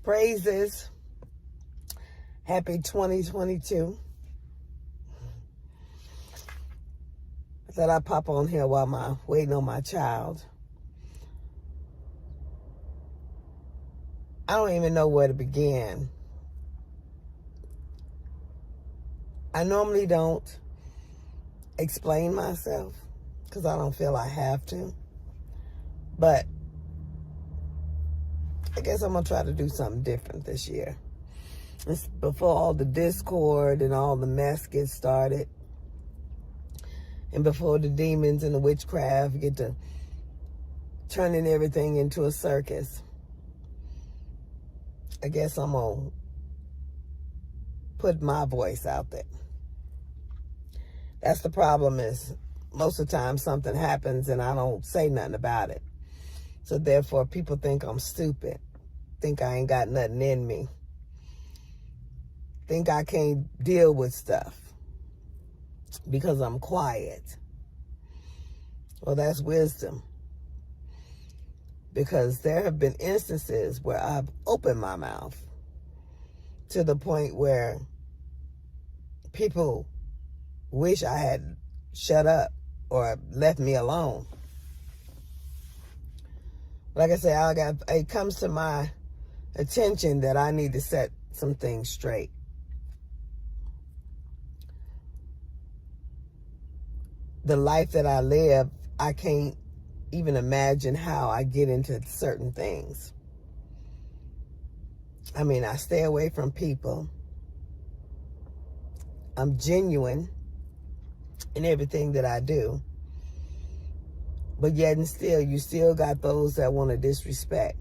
Praises. Happy 2022. I thought I'd pop on here while I'm waiting on my child. I don't even know where to begin. I normally don't explain myself because I don't feel I have to. But I guess I'm going to try to do something different this year. It's before all the discord and all the mess gets started. And before the demons and the witchcraft get to turning everything into a circus. I guess I'm going to put my voice out there. That's the problem, is most of the time something happens and I don't say nothing about it. So therefore people think I'm stupid. Think I ain't got nothing in me. Think I can't deal with stuff because I'm quiet. Well, that's wisdom. Because there have been instances where I've opened my mouth to the point where people wish I had shut up or left me alone. Like I said, it comes to my attention that I need to set some things straight. The life that I live, I can't even imagine how I get into certain things. I mean, I stay away from people. I'm genuine in everything that I do. But yet and still, you still got those that want to disrespect.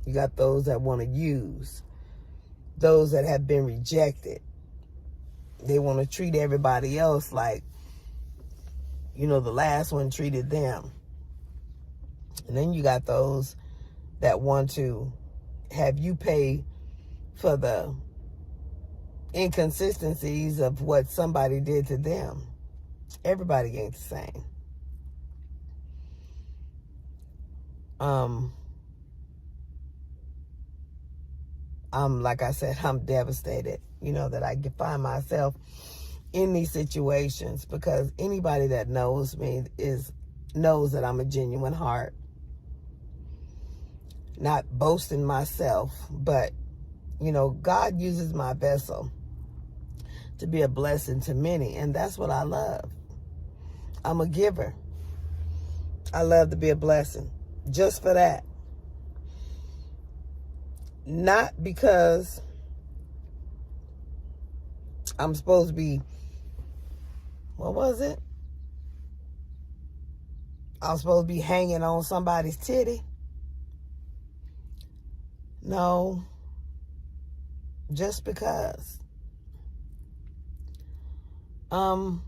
You got those that want to use. Those that have been rejected. They want to treat everybody else like, the last one treated them. And then you got those that want to have you pay for the inconsistencies of what somebody did to them. Everybody ain't the same. Like I said, I'm devastated, that I can find myself in these situations, because anybody that knows me knows that I'm a genuine heart. Not boasting myself, but, God uses my vessel to be a blessing to many, and that's what I love. I'm a giver. I love to be a blessing, just for that. Not because I'm supposed to be, what was it? I was supposed to be hanging on somebody's titty. No, just because. I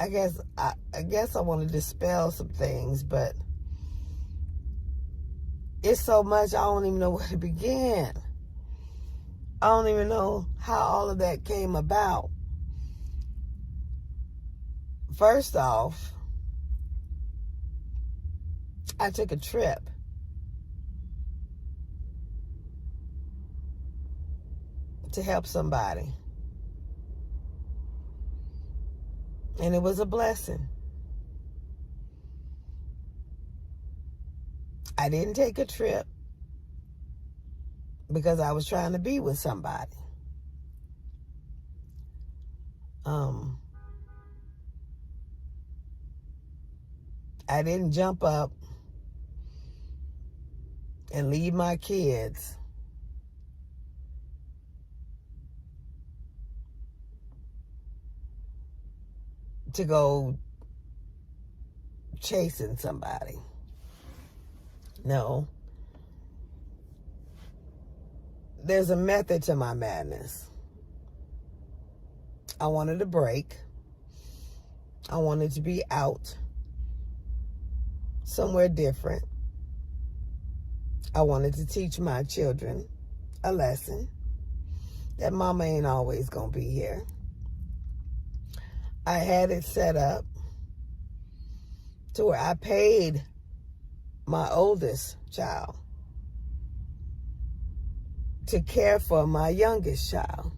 guess I want to dispel some things, but it's so much I don't even know where to begin. I don't even know how all of that came about. First off, I took a trip. To help somebody. And it was a blessing. I didn't take a trip because I was trying to be with somebody. I didn't jump up and leave my kids to go chasing somebody. No. There's a method to my madness. I wanted a break. I wanted to be out somewhere different. I wanted to teach my children a lesson that mama ain't always gonna be here. I had it set up to where I paid my oldest child, to care for my youngest child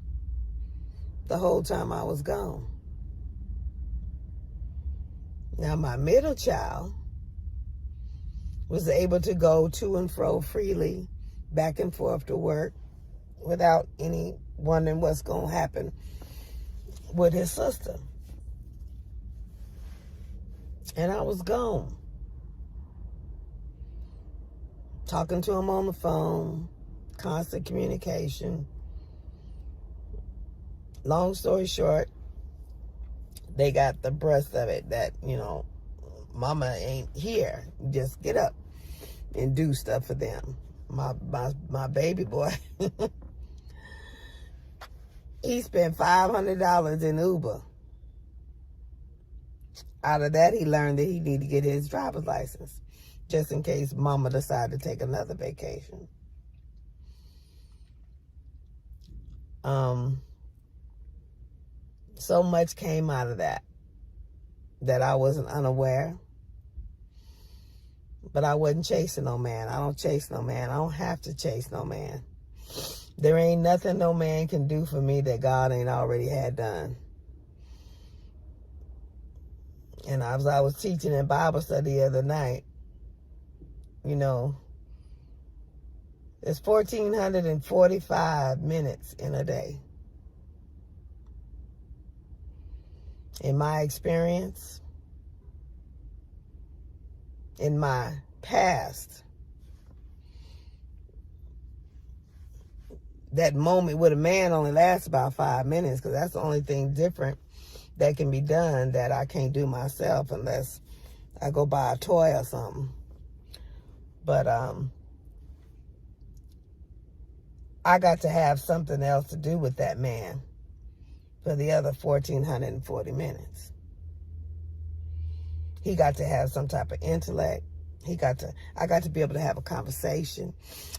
the whole time I was gone. Now, my middle child was able to go to and fro freely, back and forth to work, without any wondering what's going to happen with his sister. And I was gone, talking to him on the phone, constant communication. Long story short, they got the brunt of it that, mama ain't here. Just get up and do stuff for them. My baby boy, he spent $500 in Uber. Out of that, he learned that he needed to get his driver's license, just in case mama decided to take another vacation. So much came out of that I wasn't unaware. But I wasn't chasing no man. I don't chase no man. I don't have to chase no man. There ain't nothing no man can do for me that God ain't already had done. And as I was teaching in Bible study the other night, there's 1,445 minutes in a day. In my experience, in my past, that moment with a man only lasts about 5 minutes, because that's the only thing different that can be done that I can't do myself unless I go buy a toy or something. But I got to have something else to do with that man for the other 1,440 minutes. He got to have some type of intellect. I got to be able to have a conversation.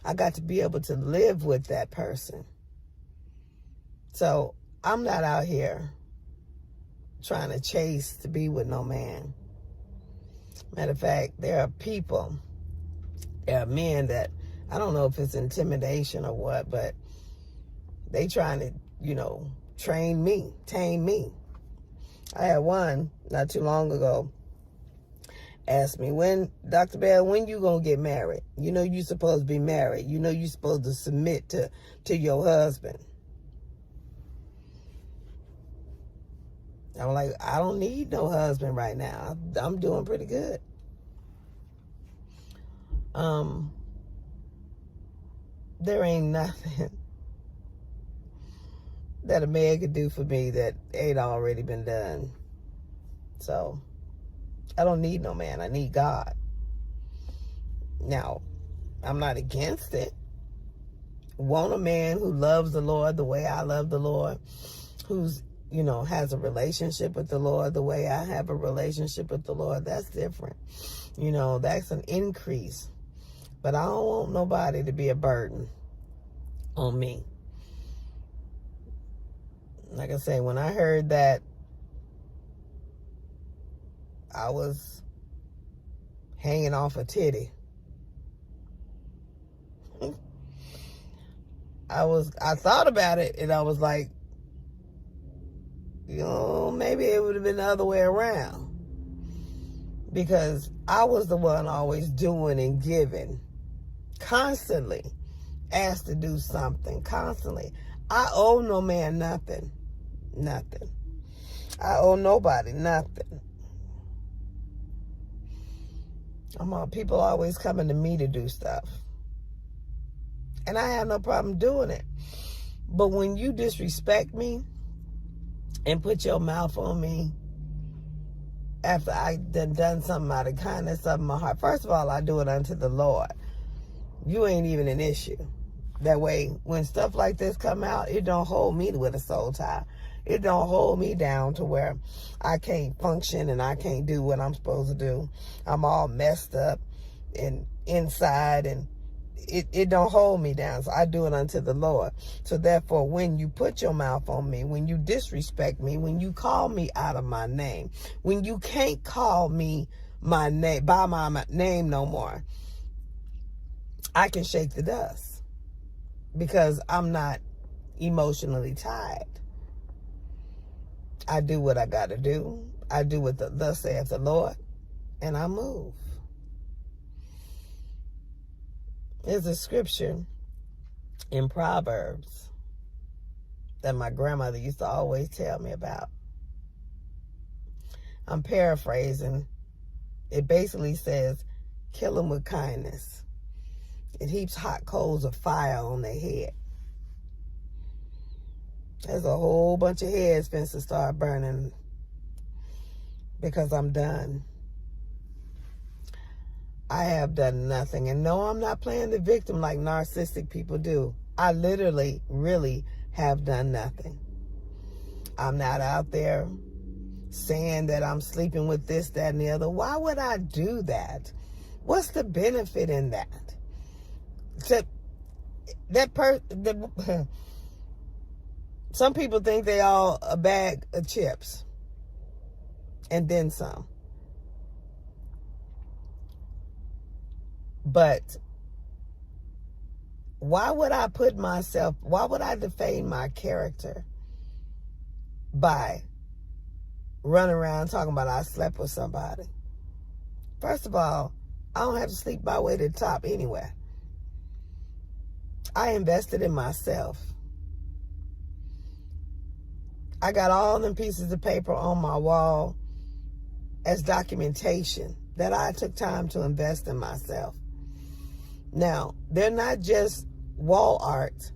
I got to be able to live with that person. So I'm not out here trying to chase to be with no man. Matter of fact, there are men that, I don't know if it's intimidation or what, but they trying to, tame me. I had one not too long ago asked me, Dr. Bell, when you gonna get married? You supposed to be married. You supposed to submit to your husband. I'm like, I don't need no husband right now. I'm doing pretty good. There ain't nothing that a man could do for me that ain't already been done. So I don't need no man. I need God. Now, I'm not against it. Want a man who loves the Lord the way I love the Lord, who's, has a relationship with the Lord the way I have a relationship with the Lord. That's different. That's an increase. But I don't want nobody to be a burden on me. Like I say, when I heard that, I was hanging off a titty. I thought about it, and I was like, maybe it would have been the other way around. Because I was the one always doing and giving. Constantly asked to do something. Constantly. I owe no man nothing. Nothing. I owe nobody nothing. People always coming to me to do stuff. And I have no problem doing it. But when you disrespect me and put your mouth on me after I done something out of kindness of my heart, first of all, I do it unto the Lord. You ain't even an issue. That way, when stuff like this come out, it don't hold me with a soul tie. It don't hold me down to where I can't function and I can't do what I'm supposed to do. I'm all messed up and inside, and it don't hold me down. So I do it unto the Lord. So therefore, when you put your mouth on me, when you disrespect me, when you call me out of my name, when you can't call me my name by my name no more, I can shake the dust because I'm not emotionally tied. I do what I got to do. I do what thus saith the Lord, and I move. There's a scripture in Proverbs that my grandmother used to always tell me about. I'm paraphrasing. It basically says, kill them with kindness. It heaps hot coals of fire on their head. There's a whole bunch of heads finna start burning because I'm done. I have done nothing. And no, I'm not playing the victim like narcissistic people do. I literally, really have done nothing. I'm not out there saying that I'm sleeping with this, that, and the other. Why would I do that? What's the benefit in that? Some people think they all a bag of chips and then some. But why would I defame my character by running around talking about I slept with somebody? First of all, I don't have to sleep my way to the top anywhere. I invested in myself. I got all them pieces of paper on my wall as documentation that I took time to invest in myself. Now, they're not just wall art.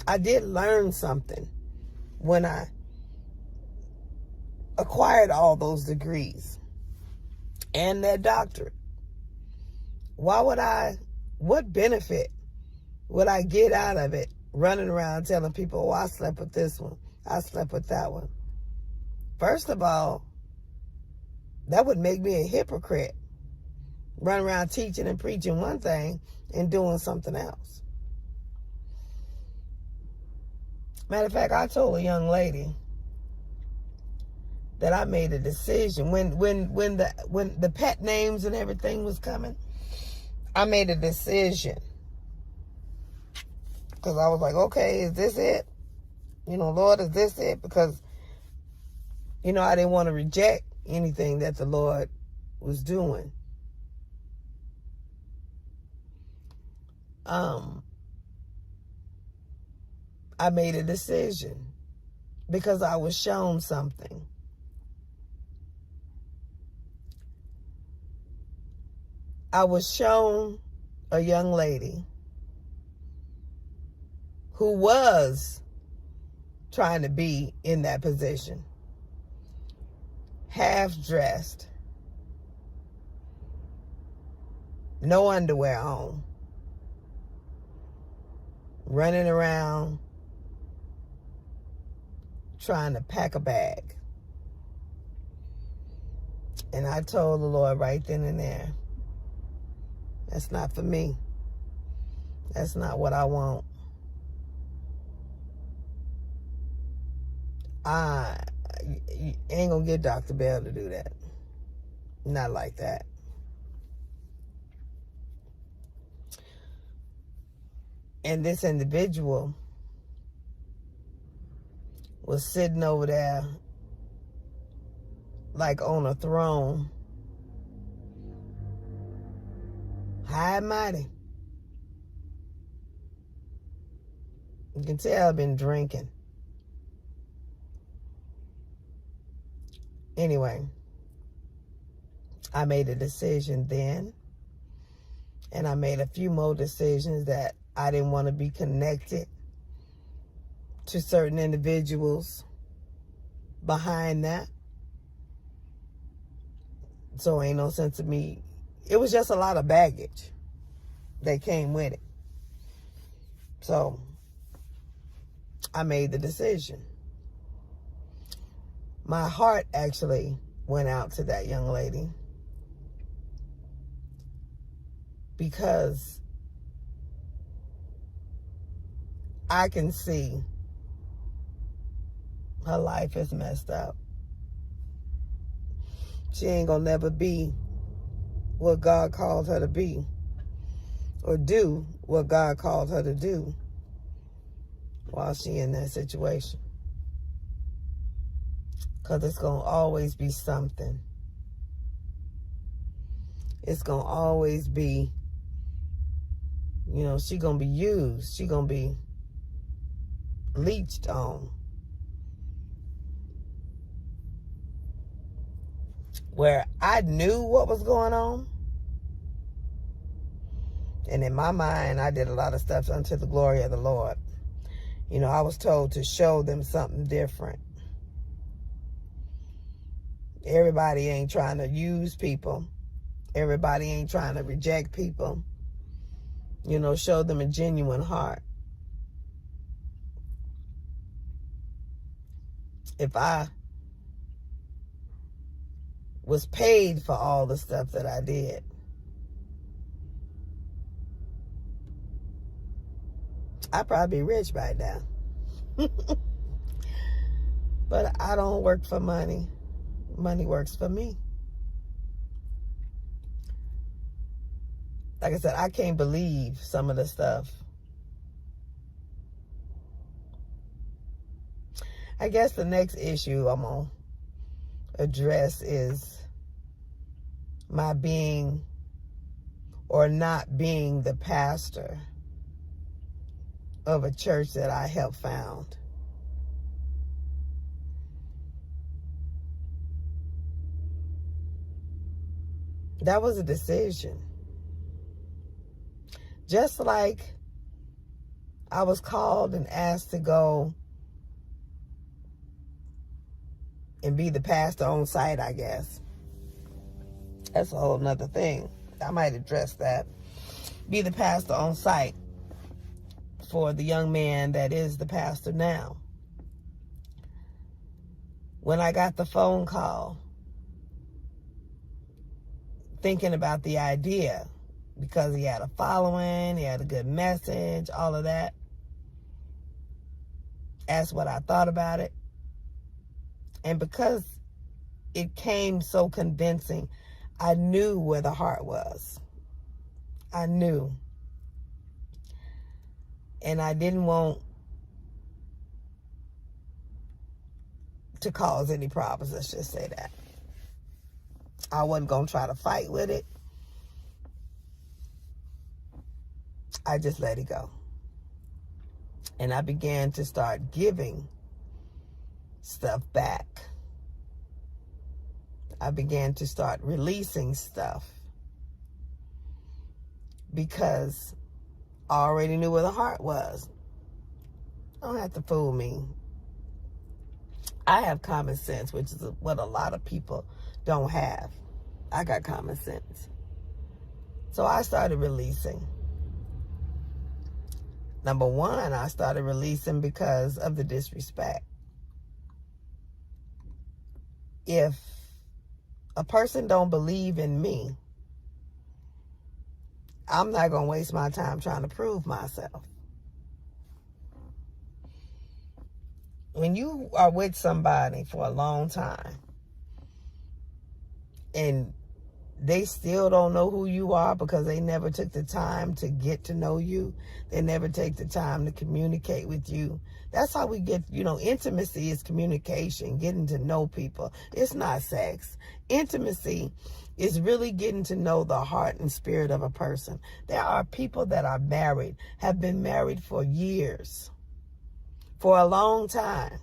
I did learn something when I acquired all those degrees and that doctorate. What benefit would I get out of it running around telling people, oh, I slept with this one, I slept with that one? First of all, that would make me a hypocrite. Run around teaching and preaching one thing and doing something else. Matter of fact, I told a young lady that I made a decision when the pet names and everything was coming. I made a decision because I was like, okay, is this it? Lord, is this it? Because I didn't want to reject anything that the Lord was doing. I made a decision because I was shown something. I was shown a young lady who was trying to be in that position, half dressed, no underwear on, running around trying to pack a bag. And I told the Lord right then and there, that's not for me. That's not what I want. You ain't gonna get Dr. Bell to do that. Not like that. And this individual was sitting over there like on a throne, high and mighty. You can tell I've been drinking. Anyway, I made a decision then, and I made a few more decisions that I didn't want to be connected to certain individuals behind that. So ain't no sense of me. It was just a lot of baggage that came with it. So I made the decision. My heart actually went out to that young lady because I can see her life is messed up. She ain't gonna never be what God called her to be, or do what God called her to do while she in that situation. Because it's going to always be something. It's going to always be, she going to be used. She going to be leached on. Where I knew what was going on. And in my mind, I did a lot of stuff unto the glory of the Lord. I was told to show them something different. Everybody ain't trying to use people. Everybody ain't trying to reject people. Show them a genuine heart. If I was paid for all the stuff that I did, I'd probably be rich by now. But I don't work for money. Money works for me. Like I said, I can't believe some of the stuff. I guess the next issue I'm going to address is my being or not being the pastor of a church that I helped found. That was a decision. Just like I was called and asked to go and be the pastor on site, I guess. That's a whole nother thing. I might address that. Be the pastor on site for the young man that is the pastor now. When I got the phone call, thinking about the idea, because he had a following, he had a good message, all of that. That's what I thought about it. And because it came so convincing, I knew where the heart was. I knew. And I didn't want to cause any problems, let's just say that. I wasn't going to try to fight with it. I just let it go. And I began to start giving stuff back. I began to start releasing stuff because I already knew where the heart was. Don't have to fool me. I have common sense, which is what a lot of people don't have. I got common sense. So I started releasing. Number one, I started releasing because of the disrespect. If a person don't believe in me, I'm not going to waste my time trying to prove myself. When you are with somebody for a long time and they still don't know who you are because they never took the time to get to know you, they never take the time to communicate with you. That's how we get, intimacy is communication, getting to know people. It's not sex. Intimacy is really getting to know the heart and spirit of a person. There are people that are married, have been married for years, for a long time.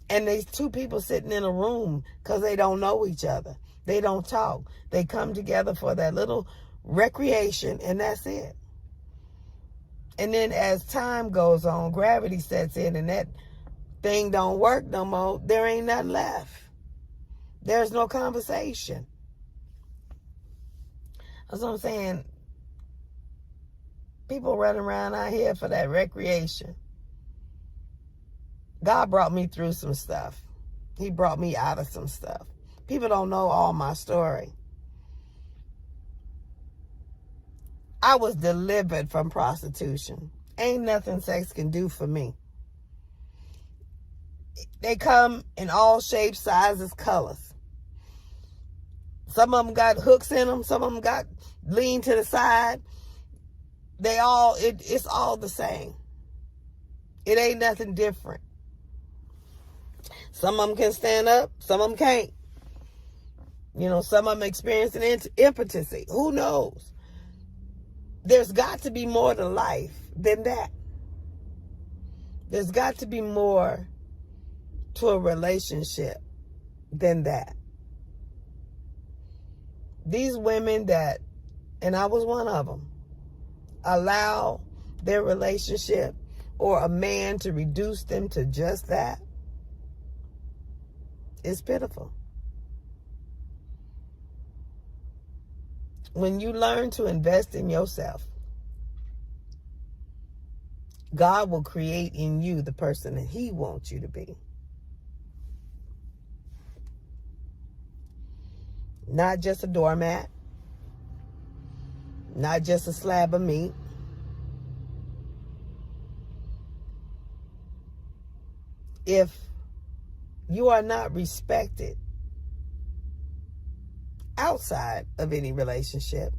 And there's two people sitting in a room because they don't know each other. They don't talk. They come together for that little recreation, and that's it. And then as time goes on, gravity sets in, and that thing don't work no more. There ain't nothing left. There's no conversation. That's what I'm saying. People running around out here for that recreation. God brought me through some stuff. He brought me out of some stuff. People don't know all my story. I was delivered from prostitution. Ain't nothing sex can do for me. They come in all shapes, sizes, colors. Some of them got hooks in them. Some of them got lean to the side. It's all the same. It ain't nothing different. Some of them can stand up. Some of them can't. Some of them experiencing impotency. Who knows? There's got to be more to life than that. There's got to be more to a relationship than that. These women and I was one of them, allow their relationship or a man to reduce them to just that. It's pitiful. When you learn to invest in yourself, God will create in you the person that He wants you to be. Not just a doormat. Not just a slab of meat. If you are not respected outside of any relationship,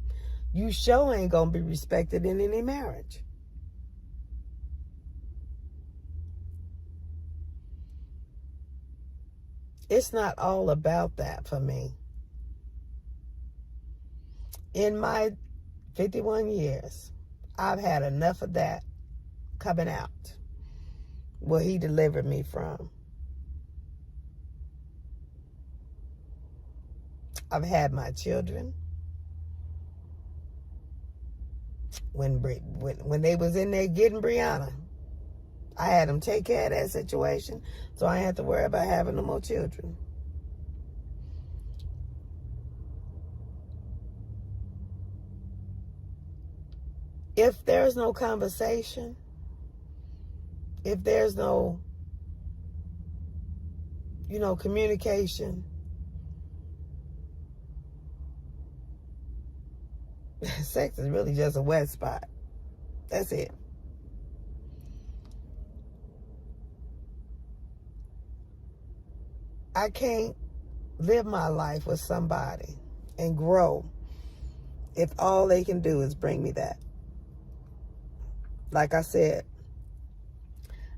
you sure ain't gonna be respected in any marriage. It's not all about that for me. In my 51 years, I've had enough of that coming out, where He delivered me from. I've had my children. When they was in there getting Brianna, I had them take care of that situation, so I didn't have to worry about having no more children. If there's no conversation, if there's no, communication, sex is really just a wet spot. That's it. I can't live my life with somebody and grow if all they can do is bring me that. Like I said,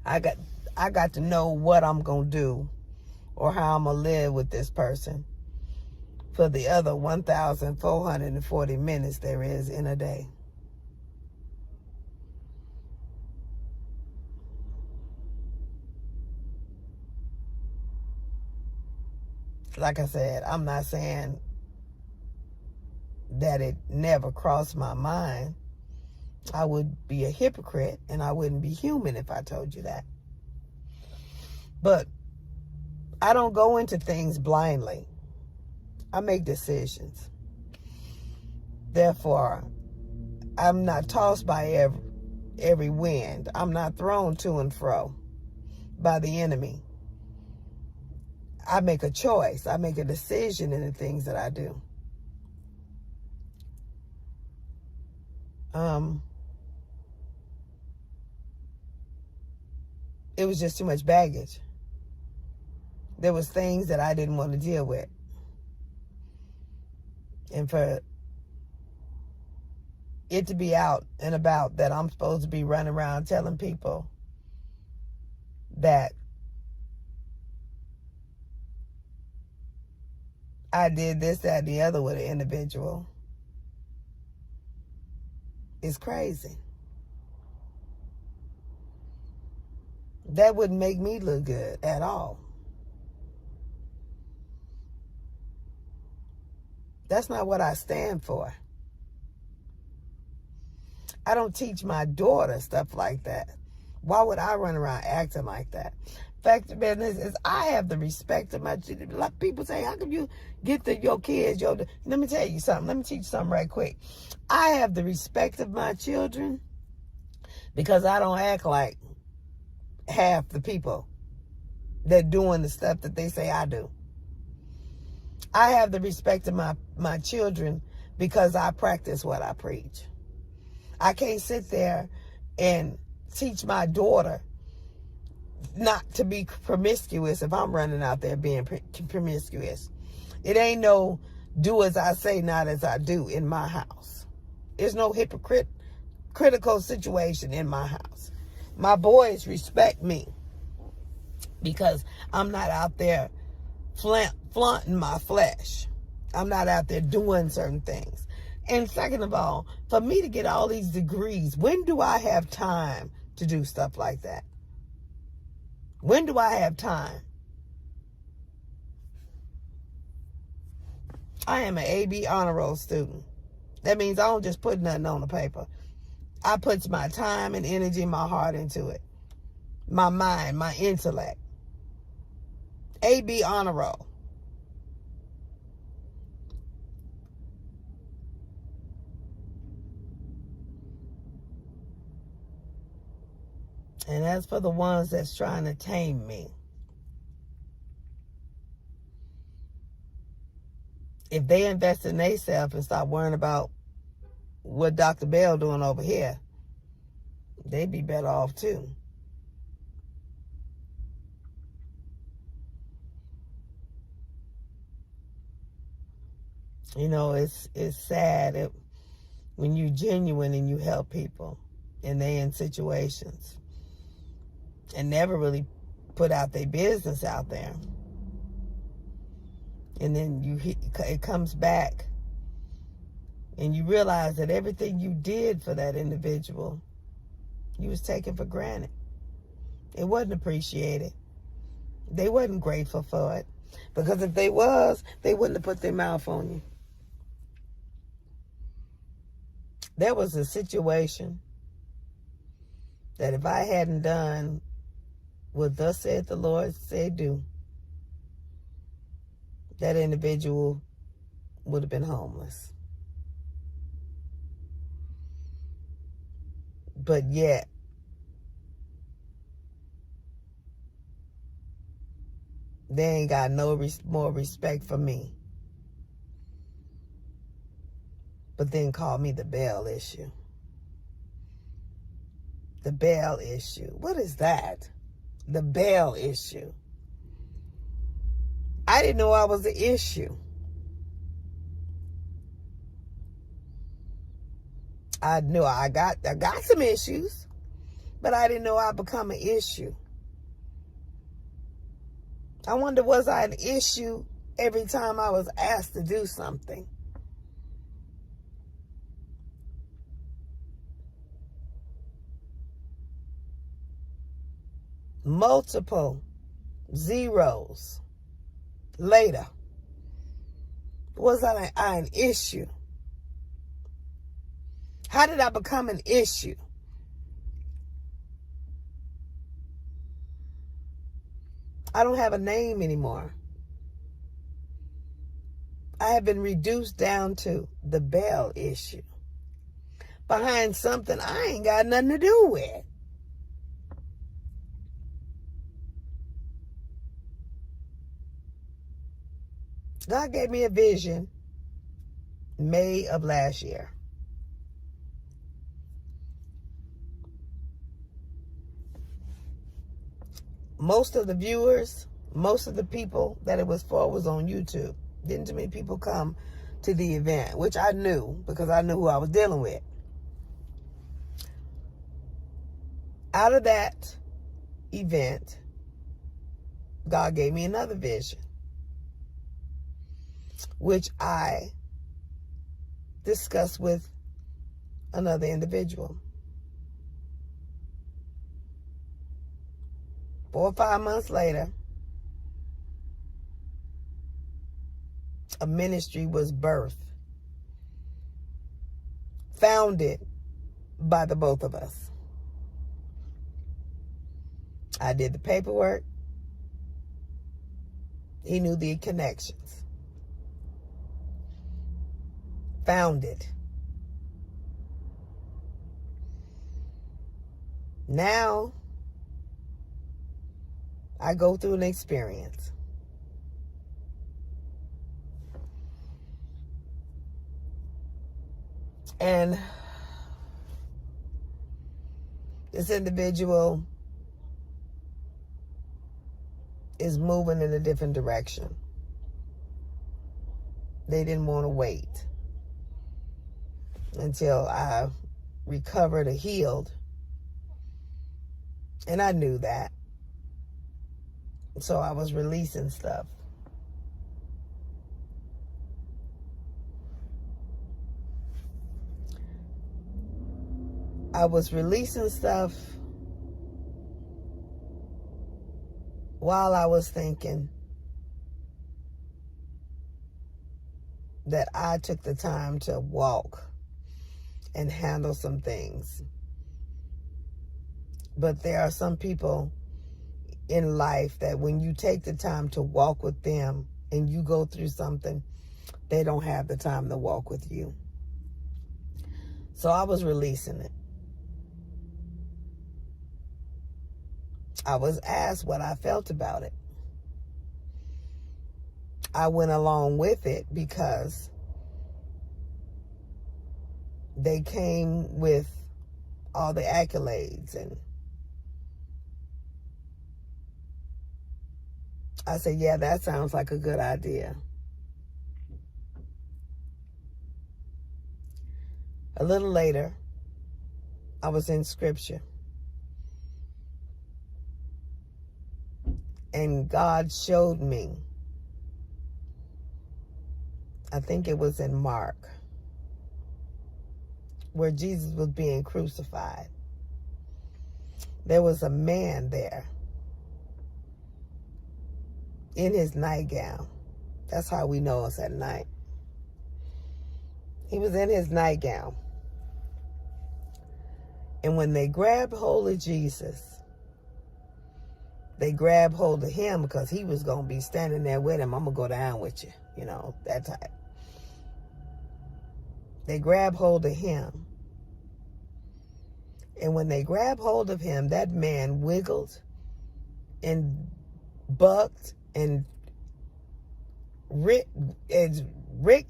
I got to know what I'm going to do or how I'm going to live with this person for the other 1,440 minutes there is in a day. Like I said, I'm not saying that it never crossed my mind. I would be a hypocrite and I wouldn't be human if I told you that. But I don't go into things blindly. I make decisions. Therefore, I'm not tossed by every wind. I'm not thrown to and fro by the enemy. I make a choice. I make a decision in the things that I do. It was just too much baggage. There was things that I didn't want to deal with. And for it to be out and about that I'm supposed to be running around telling people that I did this, that, and the other with an individual is crazy. That wouldn't make me look good at all. That's not what I stand for. I don't teach my daughter stuff like that. Why would I run around acting like that? Fact of the business is I have the respect of my children. A lot of people say, how come you get your kids? Let me tell you something. Let me teach you something right quick. I have the respect of my children because I don't act like half the people that doing the stuff that they say I do. I have the respect of my children because I practice what I preach. I can't sit there and teach my daughter not to be promiscuous if I'm running out there being promiscuous. It ain't no do as I say, not as I do in my house. There's no critical situation in my house. My boys respect me because I'm not out there flaunting my flesh. I'm not out there doing certain things. And second of all, for me to get all these degrees, when do I have time to do stuff like that? When do I have time? I am an AB honor roll student. That means I don't just put nothing on the paper. I put my time and energy, my heart into it. My mind, my intellect. AB honor roll. And as for the ones that's trying to tame me, if they invest in themselves and stop worrying about what Dr. Bell doing over here, they'd be better off too. You know, it's sad when you're genuine and you help people and they in situations and never really put out their business out there. And then it comes back and you realize that everything you did for that individual, you was taken for granted. It wasn't appreciated. They wasn't grateful for it. Because if they was, they wouldn't have put their mouth on you. There was a situation that if I hadn't done what thus said the Lord said do, that individual would have been homeless. But yet, they ain't got no more respect for me. But then call me the Bell issue. The Bell issue. What is that? The Bell issue. I didn't know I was the issue. I knew I got some issues, but I didn't know I'd become an issue. I wonder, was I an issue every time I was asked to do something? Multiple zeros later, was I an issue? How did I become an issue? I don't have a name anymore. I have been reduced down to the Bell issue. Behind something I ain't got nothing to do with. God gave me a vision May of last year. Most of the viewers, most of the people that it was for was on YouTube. Didn't too many people come to the event, which I knew because I knew who I was dealing with. Out of that event, God gave me another vision, which I discussed with another individual. 4 or 5 months later, a ministry was birthed, founded by the both of us. I did the paperwork. He knew the connections. Founded. Now, I go through an experience. And this individual is moving in a different direction. They didn't want to wait until I recovered or healed. And I knew that. So I was releasing stuff. I was releasing stuff while I was thinking that I took the time to walk and handle some things. But there are some people in life that when you take the time to walk with them and you go through something, they don't have the time to walk with you. So I was releasing it. I was asked what I felt about it. I went along with it because they came with all the accolades, and I said, yeah, that sounds like a good idea. A little later, I was in scripture. And God showed me, I think it was in Mark, where Jesus was being crucified. There was a man there in his nightgown. That's how we know it's at night. He was in his nightgown. And when they grabbed hold of Jesus, they grabbed hold of him because he was going to be standing there with him. I'm going to go down with you. You know, that type. They grabbed hold of him. And when they grabbed hold of him, that man wiggled and bucked and Rick,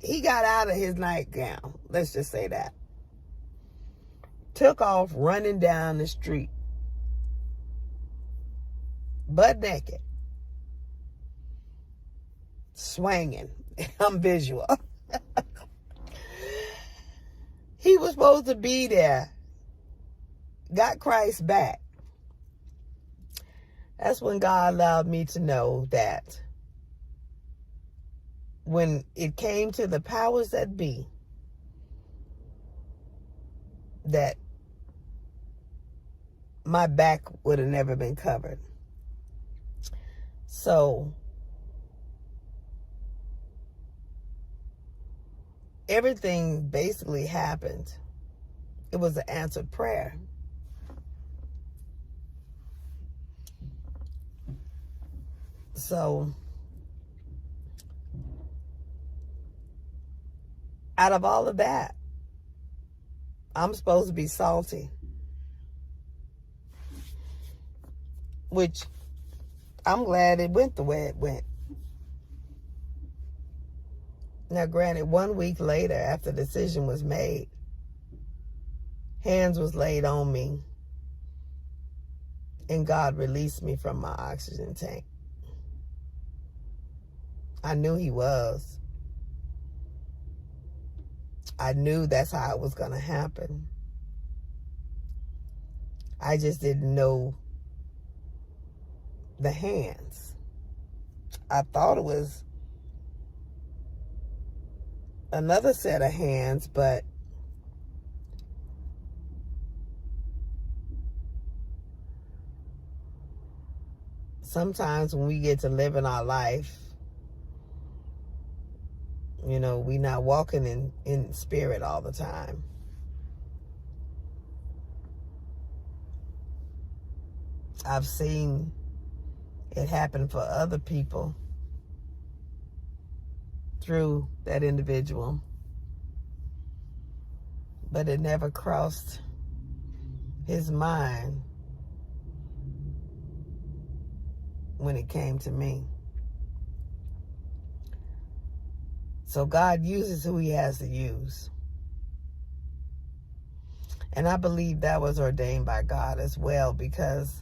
he got out of his nightgown. Let's just say that. Took off running down the street. Butt naked. Swinging. I'm visual. He was supposed to be there. Got Christ back. That's when God allowed me to know that when it came to the powers that be, that my back would have never been covered. So everything basically happened. It was an answered prayer. So out of all of that, I'm supposed to be salty, which I'm glad it went the way it went. Now, granted, 1 week later, after the decision was made, hands was laid on me, and God released me from my oxygen tank. I knew he was. I knew that's how it was going to happen. I just didn't know the hands. I thought it was another set of hands, but sometimes when we get to live in our life, you know, we not walking in spirit all the time. I've seen it happen for other people through that individual, but it never crossed his mind when it came to me. So God uses who he has to use. And I believe that was ordained by God as well, because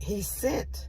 he sent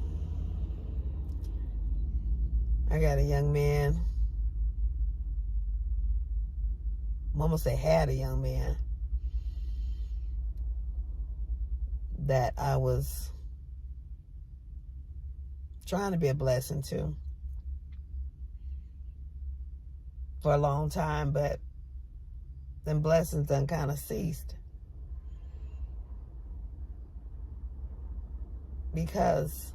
I got a young man. I'm almost say had a young man that I was trying to be a blessing to for a long time, but then blessings done kind of ceased because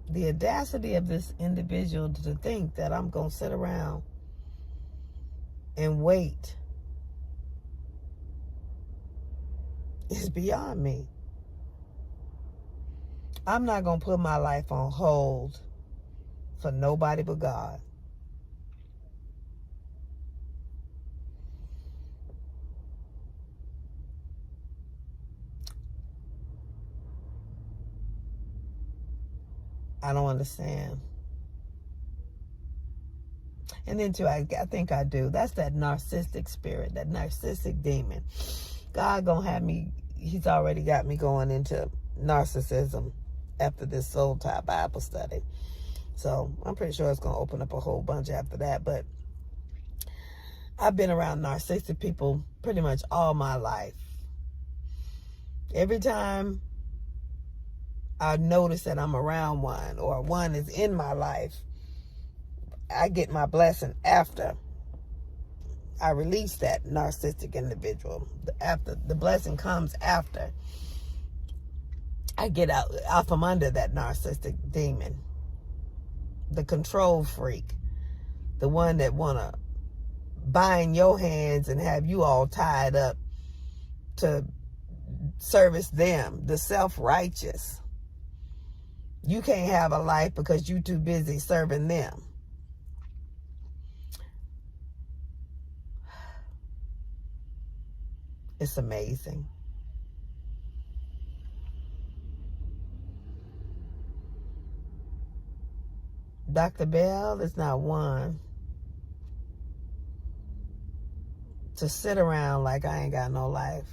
the audacity of this individual to think that I'm going to sit around and wait is beyond me. I'm not going to put my life on hold for nobody but God. I don't understand. And then too, I think I do. That's that narcissistic spirit, that narcissistic demon. God gonna have me, he's already got me going into narcissism after this soul tie Bible study. So I'm pretty sure it's gonna open up a whole bunch after that. But I've been around narcissistic people pretty much all my life. Every time I notice that I'm around one or one is in my life, I get my blessing after I release that narcissistic individual. After the blessing comes after I get out from under that narcissistic demon, the control freak, the one that wanna bind your hands and have you all tied up to service them, the self-righteous. You can't have a life because you're too busy serving them. It's amazing. Dr. Bell is not one to sit around like I ain't got no life.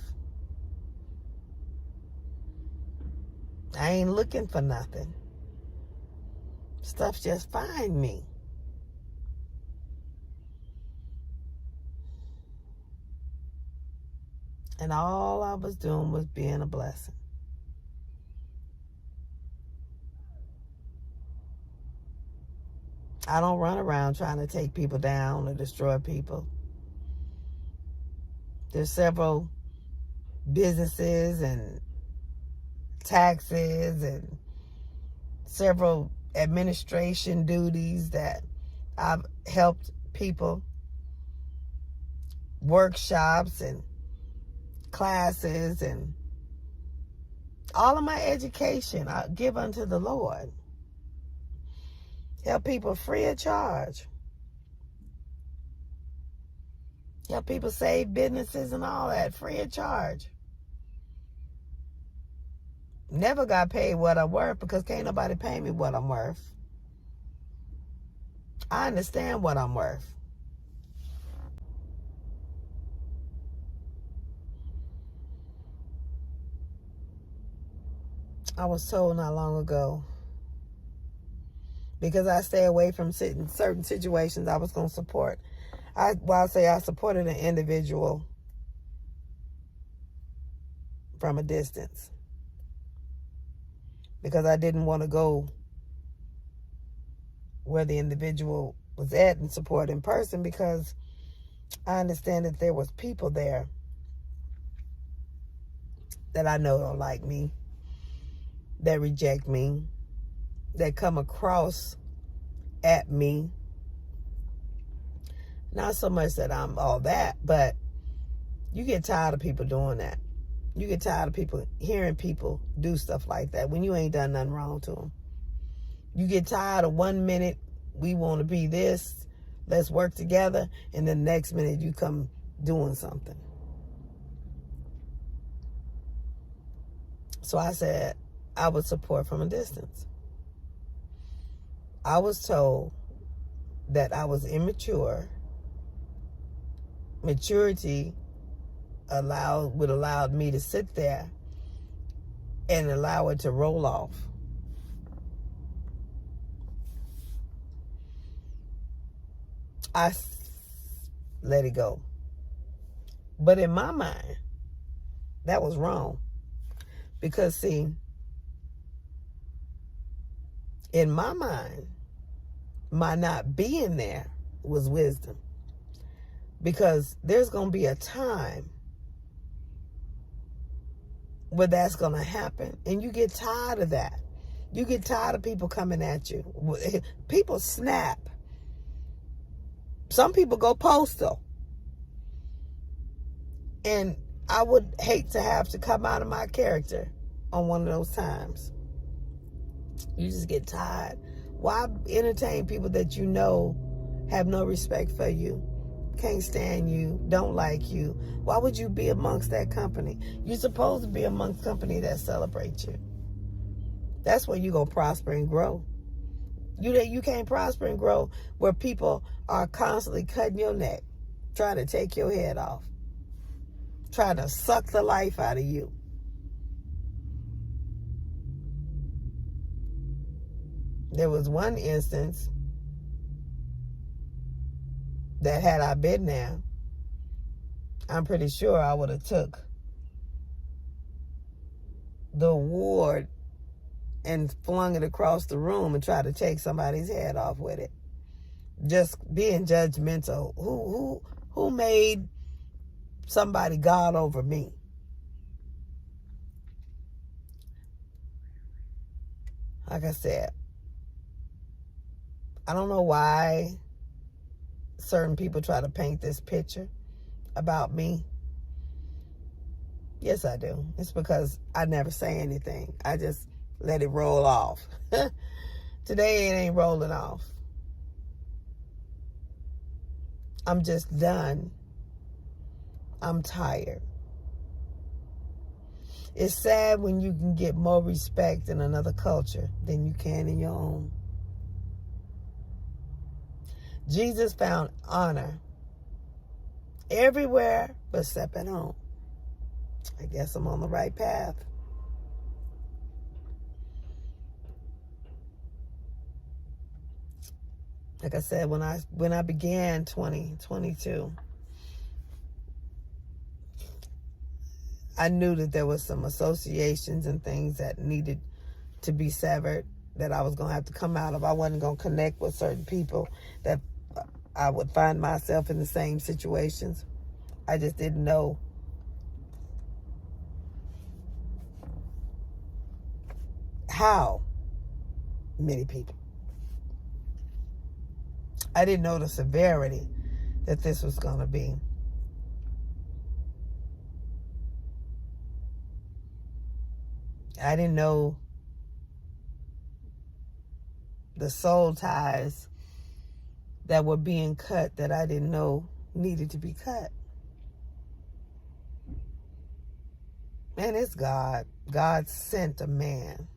I ain't looking for nothing. Stuff just find me. And all I was doing was being a blessing. I don't run around trying to take people down or destroy people. There's several businesses and taxes and several administration duties that I've helped people, workshops and classes, and all of my education I give unto the Lord. Help people free of charge. Help people save businesses and all that free of charge. Never got paid what I'm worth because can't nobody pay me what I'm worth. I understand what I'm worth. I was told not long ago, because I stay away from certain situations I was going to support. I supported an individual from a distance because I didn't want to go where the individual was at and support in person, because I understand that there was people there that I know don't like me, that reject me, that come across at me. Not so much that I'm all that, but you get tired of people doing that. You get tired of people hearing people do stuff like that when you ain't done nothing wrong to them. You get tired of 1 minute, we want to be this, let's work together, and then the next minute you come doing something. So I said I would support from a distance. I was told that I was immature. Maturity would allow me to sit there and allow it to roll off. I let it go. But in my mind, that was wrong. Because, see, in my mind, my not being there was wisdom. Because there's going to be a time where that's going to happen. And you get tired of that. You get tired of people coming at you. People snap. Some people go postal. And I would hate to have to come out of my character on one of those times. You just get tired. Why entertain people that you know have no respect for you, can't stand you, don't like you? Why would you be amongst that company? You're supposed to be amongst company that celebrates you. That's where you're going to prosper and grow. You can't prosper and grow where people are constantly cutting your neck, trying to take your head off, trying to suck the life out of you. There was one instance that had I been there, I'm pretty sure I would have took the award and flung it across the room and tried to take somebody's head off with it. Just being judgmental. Who made somebody God over me? Like I said, I don't know why certain people try to paint this picture about me. Yes, I do. It's because I never say anything. I just let it roll off. Today it ain't rolling off. I'm just done. I'm tired. It's sad when you can get more respect in another culture than you can in your own. Jesus found honor everywhere but except at home. I guess I'm on the right path. Like I said, when I began 2022, I knew that there was some associations and things that needed to be severed, that I was going to have to come out of. I wasn't going to connect with certain people that I would find myself in the same situations. I just didn't know how many people. I didn't know the severity that this was going to be. I didn't know the soul ties that were being cut that I didn't know needed to be cut. Man, it's God. God sent a man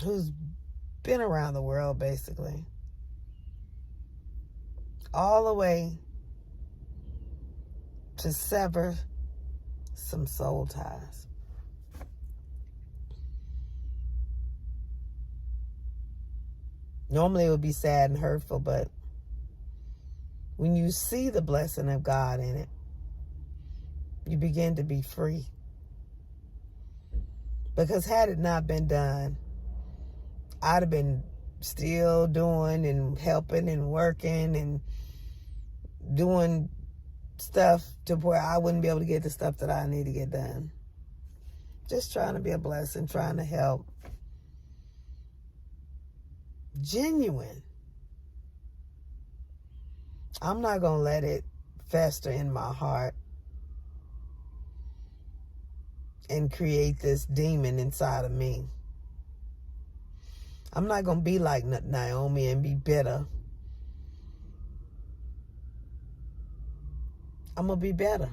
who's been around the world, basically, all the way to sever some soul ties. Normally it would be sad and hurtful, but when you see the blessing of God in it, you begin to be free. Because had it not been done, I'd have been still doing and helping and working and doing stuff to where I wouldn't be able to get the stuff that I need to get done. Just trying to be a blessing, trying to help. Genuine. I'm not going to let it fester in my heart and create this demon inside of me. I'm not going to be like Naomi and be bitter. I'm going to be better.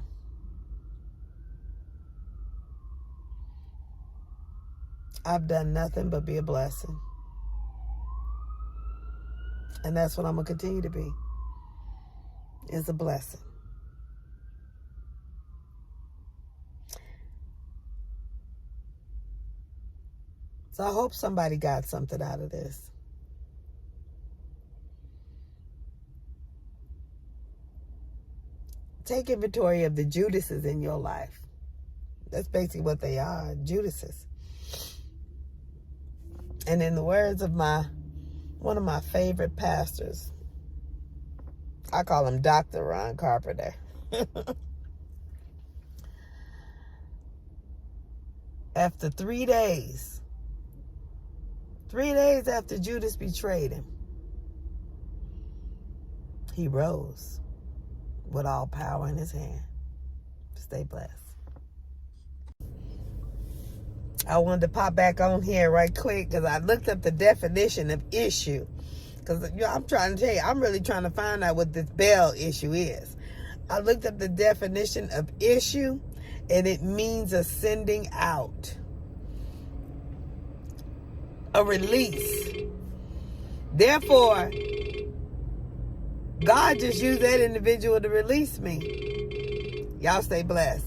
I've done nothing but be a blessing. And that's what I'm going to continue to be, is a blessing. So I hope somebody got something out of this. Take inventory of the Judases in your life. That's basically what they are, Judases. And in the words of one of my favorite pastors, I call him Dr. Ron Carpenter. After 3 days after Judas betrayed him, he rose with all power in his hand. Stay blessed. I wanted to pop back on here right quick because I looked up the definition of issue. Because I'm trying to tell you, I'm really trying to find out what this bell issue is. I looked up the definition of issue, and it means a sending out, a release. Therefore, God just used that individual to release me. Y'all stay blessed.